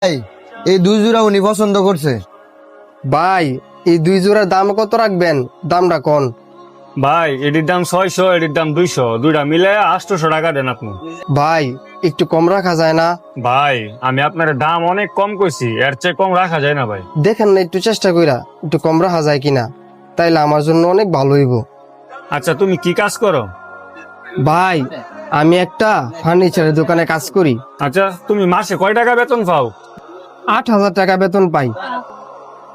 ভাই এই দুই জোড়া উনি পছন্দ করছে। ভাই এই দুই জোড়ার দাম কত রাখবেন? দামটা কোন? ভাই এটির দাম 600, এটির দাম 200, দুইটা মিলে 800 টাকা দেন আপনি। ভাই একটু কম রাখা যায় না? ভাই আমি আপনার দাম অনেক কম কইছি, এর চেয়ে কম রাখা যায় না ভাই। দেখেন না একটু চেষ্টা কইরা একটু কম রাখা যায় কিনা, তাইলে আমার জন্য অনেক ভালো হইব। আচ্ছা তুমি কি কাজ করো? ভাই আমি একটা ফার্নিচারের দোকানে কাজ করি। আচ্ছা তুমি মাসে কয় টাকা বেতন পাও? 8,000 টাকা বেতন পাই।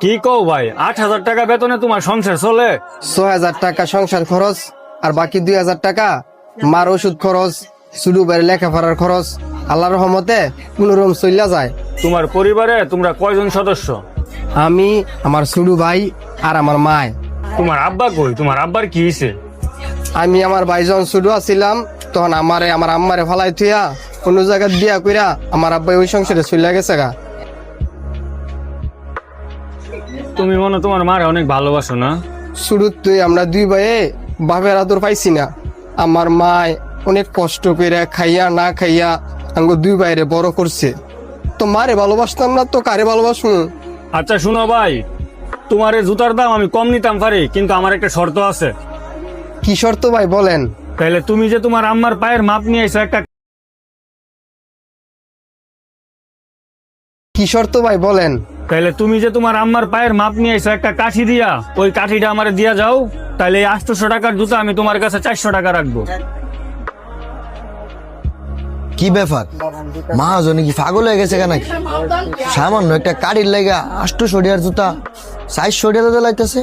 কি কও ভাই, 8,000 টাকা বেতনে তোমার সংসার চলে? 6,000 টাকা সংসার খরচ, আর বাকি 2,000 টাকা মার ওষুধ খরচ, শুধু বাইরে লেখাপড়ার খরচ। আল্লাহর রহমতে কোনোরকম চইলা যায়। তোমার পরিবারে তোমরা কয়জন সদস্য? আমি, আমার ছোট ভাই আর আমার মায়। তোমার আব্বা কই? তোমার আব্বার কি হইছে? আমি আমার ভাই যখন ছোট আছিলাম তখন আমার আম্মারে ফালাই থুয়া অন্য জায়গায় বিয়া কইরা আমার আব্বাই ওই সংসারে চলে গেছে গা। তুমি মনে হয় তোমার মারে অনেক ভালোবাসো না? শুরুত তুই আমরা দুই ভাইয়ে বাপের আদর পাইছি না। আমার মায় অনেক কষ্ট কইরা খাইয়া না খাইয়া আঙ্গ দুই ভাইরে বড় করছে। তো মারে ভালোবাসতাম না তো কারে ভালোবাসবো? আচ্ছা শুনো ভাই, তোমার এই জুতার দাম আমি কম নিতাম পারি, কিন্তু আমার একটা শর্ত আছে। কি শর্ত ভাই বলেন? তাহলে তুমি যে তোমার আম্মার পায়ের মাপ নিয়ে এসো একটা। কি শর্ত ভাই বলেন? তাহলে তুমি যে তোমার আম্মার পায়ের মাপ নিয়ে এসো একটা কাঠি দিয়া, ওই কাঠিটা আমারে দিয়া যাও। তাহলে এই 800 টাকার জুতা আমি তোমার কাছে 400 টাকা রাখবো। কি ব্যাপার, মহাজনে কি পাগল হয়ে গেছে নাকি? সামান্য একটা কারির লাগা 800 টাকার জুতা 400 টাকা লাইতেছে।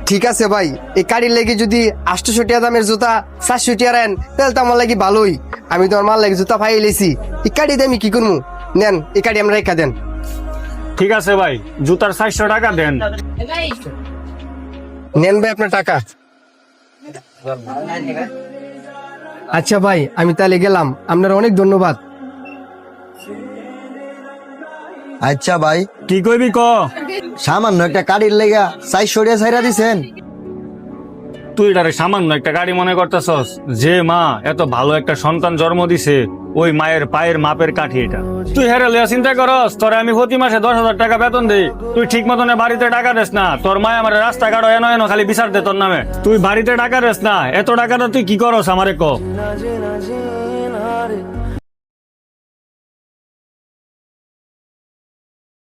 ঠিক আছে ভাই, এই কারির লেগে যদি 800 টাকা দামের জুতা 400 টাকা নেন তাহলে তো আমার লাগি ভালোই। আমি তো আমার লাগে জুতা পাই লেছি, এই কারি দিয়ে আমি কি করবো? নেন এই কারি আমরা রেখা দেন। ঠিক আছে ভাই, জুতার 400 টাকা দেন। নেন ভাই আপনার টাকা। আচ্ছা ভাই আমি তাহলে গেলাম, আপনার অনেক ধন্যবাদ। আচ্ছা ভাই, কি কইবি ক? সামান্য একটা কারির লাগা 400 টাকা ছাইরা দিছেন। তুই এটারে সামান্য একটা গাড়ি মনে করতেছস? যে মা এত ভালো একটা সন্তান জন্ম দিছে, ওই মায়ের পায়ের মাপের কাঠি এটা। তুই হেরে লিয়া চিন্তা করস? তোরে আমি প্রতি মাসে 10,000 টাকা বেতন দেই, তুই ঠিক মতন বাড়িতে টাকা দেস না। তোর মায় আমার রাস্তাঘাট এনো এনো খালি বিচার দে তোর নামে। তুই বাড়িতে টাকা দেস না, এত টাকাটা তুই কি করস আমারে ক?